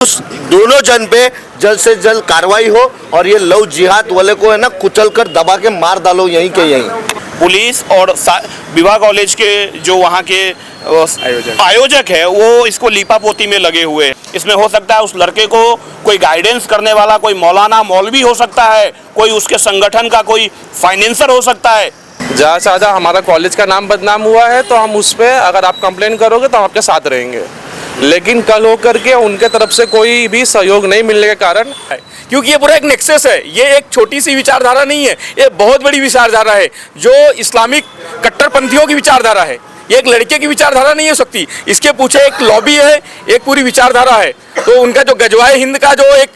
उस दोनों जन पे जल्द से जल्द कार्रवाई हो और ये लव जिहाद वाले को है ना कुचल कर दबा के मार डालो यहीं के यहीं। पुलिस और विवाह कॉलेज के जो वहाँ के आयोजक है वो इसको लीपापोती में लगे हुए हैं। इसमें हो सकता है उस लड़के को कोई गाइडेंस करने वाला कोई मौलाना मौलवी हो सकता है, कोई उसके संगठन का कोई फाइनेंसर हो सकता है। ज़्यादा से ज़्यादा हमारा कॉलेज का नाम बदनाम हुआ है तो हम उस पर अगर आप कंप्लेन करोगे तो हम आपके साथ रहेंगे, लेकिन कल होकर के उनके तरफ से कोई भी सहयोग नहीं मिलने के कारण, क्योंकि ये पूरा एक नेक्सस है, ये एक छोटी सी विचारधारा नहीं है, ये बहुत बड़ी विचारधारा है जो इस्लामिक कट्टरपंथियों की विचारधारा है। ये एक लड़के की विचारधारा नहीं हो सकती, इसके पीछे एक लॉबी है, एक पूरी विचारधारा है। तो उनका जो गजवाए हिंद का जो एक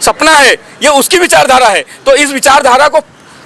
सपना है ये उसकी विचारधारा है, तो इस विचारधारा को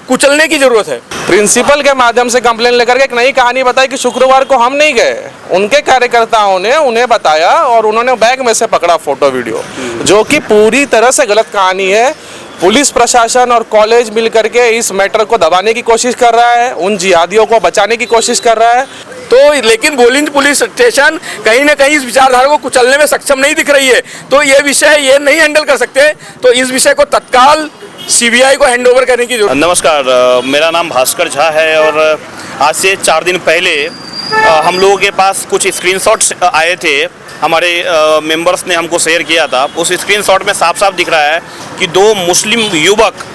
कुचलने की जरूरत है। प्रिंसिपल के माध्यम से कंप्लेन लेकर के एक नई कहानी बताई कि शुक्रवार को हम नहीं गए, उनके कार्यकर्ताओं ने उन्हें बताया और उन्होंने बैग में से पकड़ा फोटो वीडियो, जो कि पूरी तरह से गलत कहानी है। पुलिस प्रशासन और कॉलेज मिलकर के इस मैटर को दबाने की कोशिश कर रहा है, उन जिहादियों को बचाने की कोशिश कर रहा है। तो लेकिन बोलिंज पुलिस स्टेशन कहीं ना कहीं इस विचारधारा को कुचलने में सक्षम नहीं दिख रही है, तो ये विषय ये नहीं हैंडल कर सकते, तो इस विषय को तत्काल सीबीआई को हैंडओवर करने की जरूरत। नमस्कार, मेरा नाम भास्कर झा है और आज से 4 दिन पहले हम लोगों के पास कुछ स्क्रीनशॉट्स आए थे, हमारे मेंबर्स ने हमको शेयर किया था। उस स्क्रीनशॉट में साफ साफ दिख रहा है कि 2 मुस्लिम युवक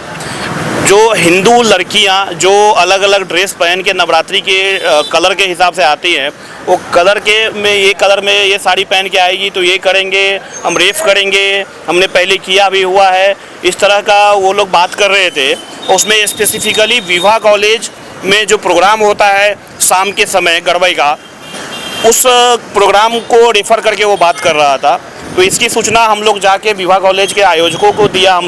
जो हिंदू लड़कियां जो अलग अलग ड्रेस पहन के नवरात्रि के कलर के हिसाब से आती हैं, वो कलर में ये साड़ी पहन के आएगी तो ये करेंगे, हम रेप करेंगे, हमने पहले किया भी हुआ है, इस तरह का वो लोग बात कर रहे थे। उसमें स्पेसिफिकली विवाह कॉलेज में जो प्रोग्राम होता है शाम के समय गरबई का, उस प्रोग्राम को रेफ़र करके वो बात कर रहा था। तो इसकी सूचना हम लोग जाके विवाह कॉलेज के आयोजकों को दिया। हम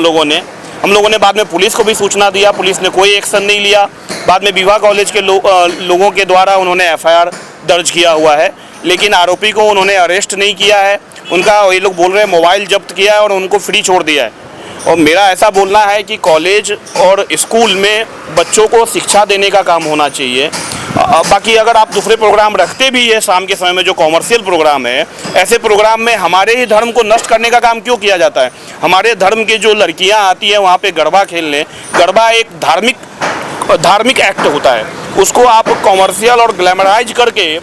लोगों ने बाद में पुलिस को भी सूचना दिया, पुलिस ने कोई एक्शन नहीं लिया। बाद में विवाह कॉलेज के लोगों के द्वारा उन्होंने एफआईआर दर्ज किया हुआ है, लेकिन आरोपी को उन्होंने अरेस्ट नहीं किया है। उनका ये लोग बोल रहे हैं मोबाइल जब्त किया है और उनको फ्री छोड़ दिया है। और मेरा ऐसा बोलना है कि कॉलेज और स्कूल में बच्चों को शिक्षा देने का काम होना चाहिए। बाकी अगर आप दूसरे प्रोग्राम रखते भी है शाम के समय में जो कॉमर्शियल प्रोग्राम है, ऐसे प्रोग्राम में हमारे ही धर्म को नष्ट करने का काम क्यों किया जाता है? हमारे धर्म की जो लड़कियां आती हैं वहाँ पे गरबा खेलने, गरबा एक धार्मिक एक्ट होता है, उसको आप कॉमर्शियल और ग्लैमराइज करके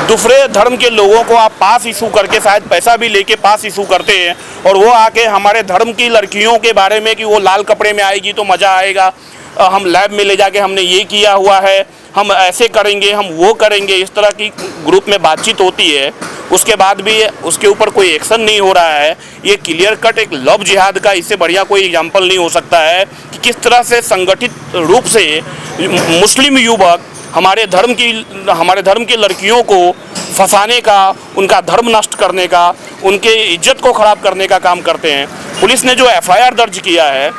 दूसरे धर्म के लोगों को आप पास इशू करके शायद पैसा भी लेके पास इशू करते हैं, और वो आके हमारे धर्म की लड़कियों के बारे में कि वो लाल कपड़े में आएगी तो मज़ा आएगा, हम लैब में ले जाके हमने ये किया हुआ है, हम ऐसे करेंगे, हम वो करेंगे, इस तरह की ग्रुप में बातचीत होती है। उसके बाद भी उसके ऊपर कोई एक्शन नहीं हो रहा है। ये क्लियर कट एक लव जिहाद का इससे बढ़िया कोई एग्जाम्पल नहीं हो सकता है कि किस तरह से संगठित रूप से मुस्लिम युवक हमारे धर्म की लड़कियों को फंसाने का, उनका धर्म नष्ट करने का, उनके इज्जत को ख़राब करने का काम करते हैं। पुलिस ने जो एफआईआर दर्ज किया है,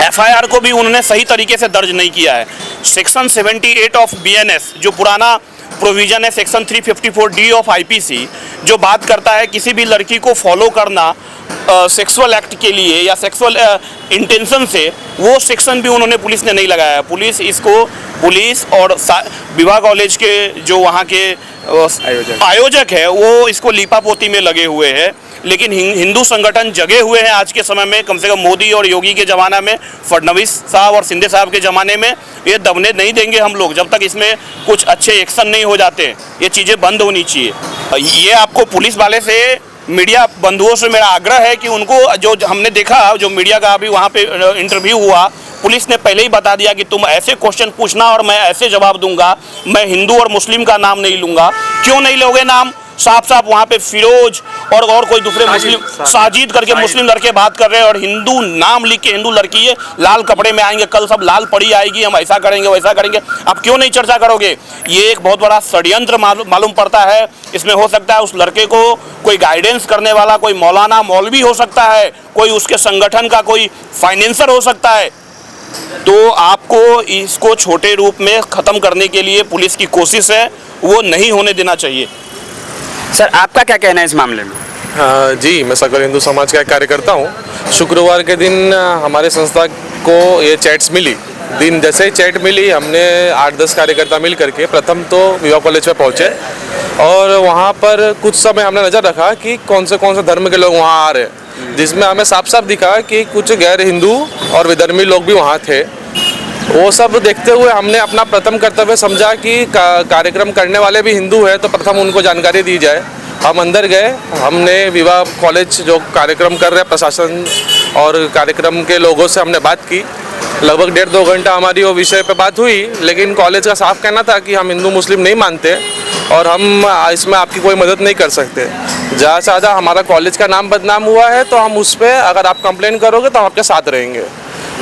एफआईआर को भी उन्होंने सही तरीके से दर्ज नहीं किया है। सेक्शन 78 ऑफ बीएनएस जो पुराना प्रोविज़न है, सेक्शन 354D ऑफ आईपीसी जो बात करता है किसी भी लड़की को फॉलो करना सेक्सुअल एक्ट के लिए या सेक्सुअल इंटेंशन से, वो सेक्शन भी उन्होंने पुलिस ने नहीं लगाया। पुलिस और विवाह कॉलेज के जो वहाँ के आयोजक है वो इसको लीपापोती में लगे हुए हैं, लेकिन हिंदू संगठन जगे हुए हैं आज के समय में। कम से कम मोदी और योगी के ज़माना में, फडणवीस साहब और शिंदे साहब के ज़माने में ये दबने नहीं देंगे हम लोग जब तक इसमें कुछ अच्छे एक्शन नहीं हो जाते। ये चीज़ें बंद होनी चाहिए। ये आपको पुलिस वाले से, मीडिया बंधुओं से मेरा आग्रह है कि उनको, जो हमने देखा जो मीडिया का अभी वहाँ पे इंटरव्यू हुआ, पुलिस ने पहले ही बता दिया कि तुम ऐसे क्वेश्चन पूछना और मैं ऐसे जवाब दूंगा, मैं हिंदू और मुस्लिम का नाम नहीं लूँगा। क्यों नहीं लोगे नाम? साफ साफ वहाँ पे फिरोज और कोई दूसरे मुस्लिम, साजिद करके मुस्लिम लड़के बात कर रहे हैं, और हिंदू नाम लिख के हिंदू लड़की है, लाल कपड़े में आएंगे, कल सब लाल पड़ी आएगी, हम ऐसा करेंगे वैसा करेंगे। आप क्यों नहीं चर्चा करोगे? ये एक बहुत बड़ा षड्यंत्र मालूम पड़ता है। इसमें हो सकता है उस लड़के को कोई गाइडेंस करने वाला कोई मौलाना मौलवी हो सकता है, कोई उसके संगठन का कोई फाइनेंसर हो सकता है। तो आपको इसको छोटे रूप में ख़त्म करने के लिए पुलिस की कोशिश है, वो नहीं होने देना चाहिए। सर, आपका क्या कहना है इस मामले में? जी, मैं सकल हिंदू समाज का एक कार्यकर्ता हूँ। शुक्रवार के दिन हमारे संस्था को ये चैट्स मिली। जैसे ही चैट मिली, हमने 8-10 कार्यकर्ता मिल करके प्रथम तो विवाह कॉलेज पे पहुँचे और वहाँ पर कुछ समय हमने नज़र रखा कि कौन से धर्म के लोग वहाँ आ रहे हैं। जिसमें हमें साफ साफ दिखा कि कुछ गैर हिंदू और विधर्मी लोग भी वहाँ थे। वो सब देखते हुए हमने अपना प्रथम कर्तव्य समझा कि कार्यक्रम करने वाले भी हिंदू हैं, तो प्रथम उनको जानकारी दी जाए। हम अंदर गए, हमने विवाह कॉलेज जो कार्यक्रम कर रहे हैं प्रशासन और कार्यक्रम के लोगों से हमने बात की। लगभग 1.5-2 घंटा हमारी वो विषय पे बात हुई, लेकिन कॉलेज का साफ कहना था कि हम हिंदू मुस्लिम नहीं मानते और हम इसमें आपकी कोई मदद नहीं कर सकते। ज़्यादा से ज़्यादा हमारा कॉलेज का नाम बदनाम हुआ है तो हम उस पर अगर आप कंप्लेन करोगे तो हम आपके साथ रहेंगे।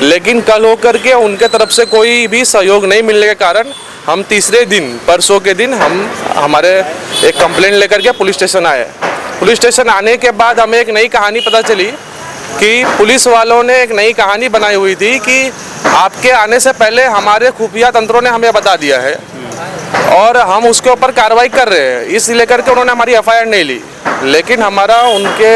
लेकिन कल होकर के उनके तरफ से कोई भी सहयोग नहीं मिलने के कारण हम तीसरे दिन परसों के दिन हमारे एक कंप्लेंट लेकर के पुलिस स्टेशन आए। पुलिस स्टेशन आने के बाद हमें एक नई कहानी पता चली कि पुलिस वालों ने एक नई कहानी बनाई हुई थी कि आपके आने से पहले हमारे खुफिया तंत्रों ने हमें बता दिया है और हम उसके ऊपर कार्रवाई कर रहे हैं। इस लेकर के उन्होंने हमारी एफआईआर नहीं ली, लेकिन हमारा उनके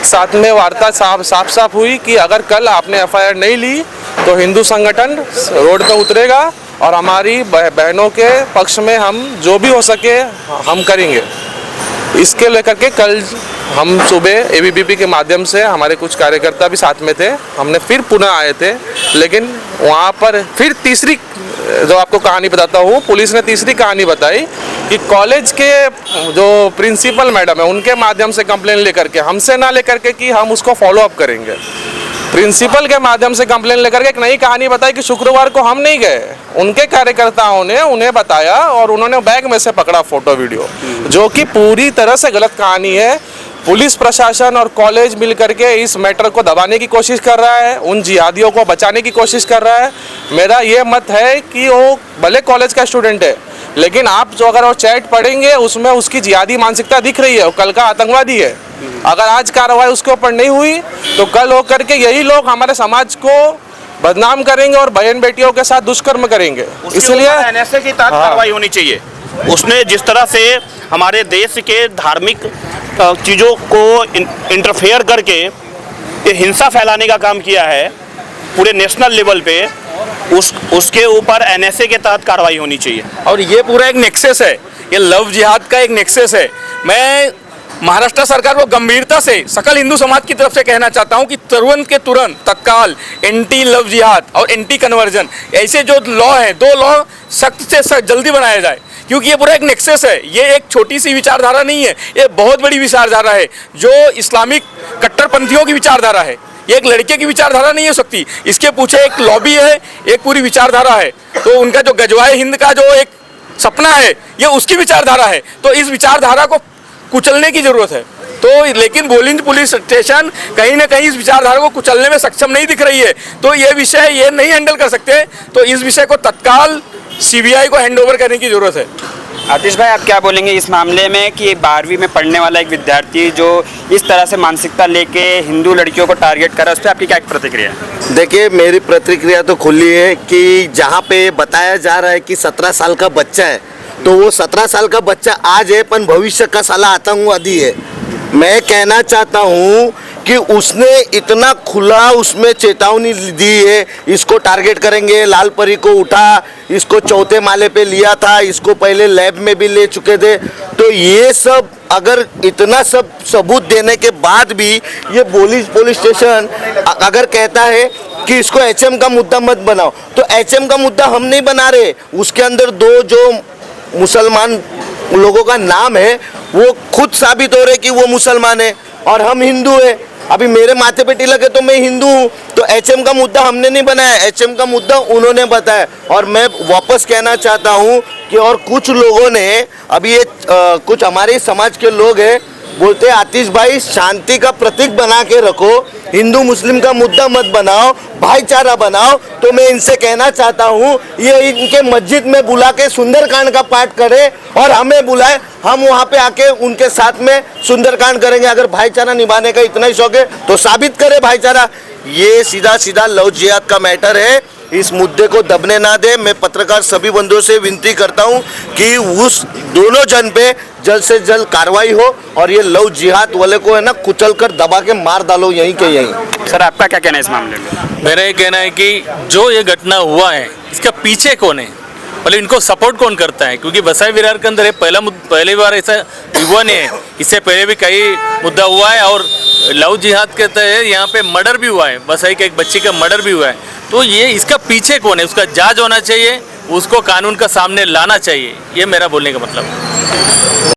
साथ में वार्ता साफ हुई कि अगर कल आपने एफआईआर नहीं ली तो हिंदू संगठन रोड पे उतरेगा और हमारी बहनों के पक्ष में हम जो भी हो सके हम करेंगे। इसके लेकर के कल हम सुबह एबीवीपी के माध्यम से हमारे कुछ कार्यकर्ता भी साथ में थे, हमने फिर पुनः आए थे। लेकिन वहाँ पर फिर तीसरी जो आपको कहानी बताता हूँ, पुलिस ने तीसरी कहानी बताई कि कॉलेज के जो प्रिंसिपल मैडम है उनके माध्यम से कंप्लेन लेकर के, हमसे ना लेकर के कि हम उसको फॉलो अप करेंगे, प्रिंसिपल के माध्यम से कंप्लेन लेकर के एक नई कहानी बताई कि शुक्रवार को हम नहीं गए, उनके कार्यकर्ताओं ने उन्हें बताया और उन्होंने बैग में से पकड़ा फोटो वीडियो, जो कि पूरी तरह से गलत कहानी है। पुलिस प्रशासन और कॉलेज मिल करके इस मैटर को दबाने की कोशिश कर रहा है, उन जिहादियों को बचाने की कोशिश कर रहा है। मेरा ये मत है कि वो भले कॉलेज का स्टूडेंट है, लेकिन आप जो अगर वो चैट पढ़ेंगे उसमें उसकी जिहादी मानसिकता दिख रही है, वो कल का आतंकवादी है। अगर आज कार्रवाई उसके ऊपर नहीं हुई तो कल होकर के यही लोग हमारे समाज को बदनाम करेंगे और बहन बेटियों के साथ दुष्कर्म करेंगे। इसलिए एनएसए की तहत कार्रवाई होनी चाहिए। उसने जिस तरह से हमारे देश के धार्मिक चीज़ों को इंटरफेयर करके ये हिंसा फैलाने का काम किया है पूरे नेशनल लेवल पे, उसके ऊपर एनएसए के तहत कार्रवाई होनी चाहिए। और ये पूरा एक नेक्सस है, ये लव जिहाद का एक नेक्सस है। मैं महाराष्ट्र सरकार को गंभीरता से सकल हिंदू समाज की तरफ से कहना चाहता हूं कि तुरंत के तुरंत तत्काल एंटी लव जिहाद और एंटी कन्वर्जन ऐसे जो लॉ हैं, 2 लॉ सख्त से सख्त जल्दी बनाया जाए, क्योंकि ये पूरा एक नेक्सस है। ये एक छोटी सी विचारधारा नहीं है, ये बहुत बड़ी विचारधारा है जो इस्लामिक कट्टरपंथियों की विचारधारा है। ये एक लड़के की विचारधारा नहीं हो सकती, इसके पीछे एक लॉबी है, एक पूरी विचारधारा है। तो उनका जो गजवाए हिंद का जो एक सपना है ये उसकी विचारधारा है, तो इस विचारधारा को कुचलने की जरूरत है। तो लेकिन बोलिंज पुलिस स्टेशन कहीं ना कहीं इस विचारधारा को कुचलने में सक्षम नहीं दिख रही है, तो ये विषय ये नहीं हैंडल कर सकते, तो इस विषय को तत्काल सीबीआई को हैंडओवर करने की जरूरत है। आतिश भाई, आप क्या बोलेंगे इस मामले में कि 12वीं में पढ़ने वाला एक विद्यार्थी जो इस तरह से मानसिकता लेके हिंदू लड़कियों को टारगेट कर रहा है, उस पर आपकी क्या प्रतिक्रिया है? देखिए, मेरी प्रतिक्रिया तो खुली है कि जहाँ पे बताया जा रहा है कि 17 साल का बच्चा है, तो वो 17 साल का बच्चा आज है पर भविष्य का साला आतंकवादी है। मैं कहना चाहता हूँ कि उसने इतना खुला उसमें चेतावनी दी है, इसको टारगेट करेंगे, लाल परी को उठा, इसको 4थे माले पे लिया था, इसको पहले लैब में भी ले चुके थे। तो ये सब अगर इतना सब सबूत देने के बाद भी ये पुलिस स्टेशन अगर कहता है कि इसको एचएम का मुद्दा मत बनाओ, तो एचएम का मुद्दा हम नहीं बना रहे। उसके अंदर 2 जो मुसलमान लोगों का नाम है वो खुद साबित हो रहे कि वो मुसलमान है और हम हिंदू है। अभी मेरे माथे पे तिलक है तो मैं हिंदू हूँ, तो एचएम का मुद्दा हमने नहीं बनाया, एचएम का मुद्दा उन्होंने बताया। और मैं वापस कहना चाहता हूँ कि और कुछ लोगों ने अभी ये कुछ हमारे समाज के लोग हैं, बोलते हैं आतिश भाई शांति का प्रतीक बना के रखो, हिंदू मुस्लिम का मुद्दा मत बनाओ, भाईचारा बनाओ। तो मैं इनसे कहना चाहता हूँ ये इनके मस्जिद में बुला के सुंदरकांड का पाठ करे और हमें बुलाए, हम वहाँ पे आके उनके साथ में सुंदरकांड करेंगे। अगर भाईचारा निभाने का इतना ही शौक है तो साबित करे भाईचारा। ये सीधा सीधा लव जिहाद का मैटर है, इस मुद्दे को दबने ना दे। मैं पत्रकार सभी बंधुओं से विनती करता हूं कि उस दोनों जन पे जल्द से जल्द कार्रवाई हो और ये लव जिहाद वाले को है ना कुचल कर दबा के मार डालो यहीं के यहीं। सर, आपका क्या कहना है इस मामले में? मेरा ये कहना है कि जो ये घटना हुआ है इसका पीछे कौन है, मतलब इनको सपोर्ट कौन करता है, क्योंकि वसाई विरार के अंदर पहली बार ऐसा हुआ नहीं है, इससे पहले भी कई मुद्दा हुआ है और लव जिहाद के तहत यहाँ पे मर्डर भी हुआ है, वसाई के एक बच्ची का मर्डर भी हुआ है। तो ये इसका पीछे कौन है, उसका जांच होना चाहिए, उसको कानून का सामने लाना चाहिए, ये मेरा बोलने का मतलब है।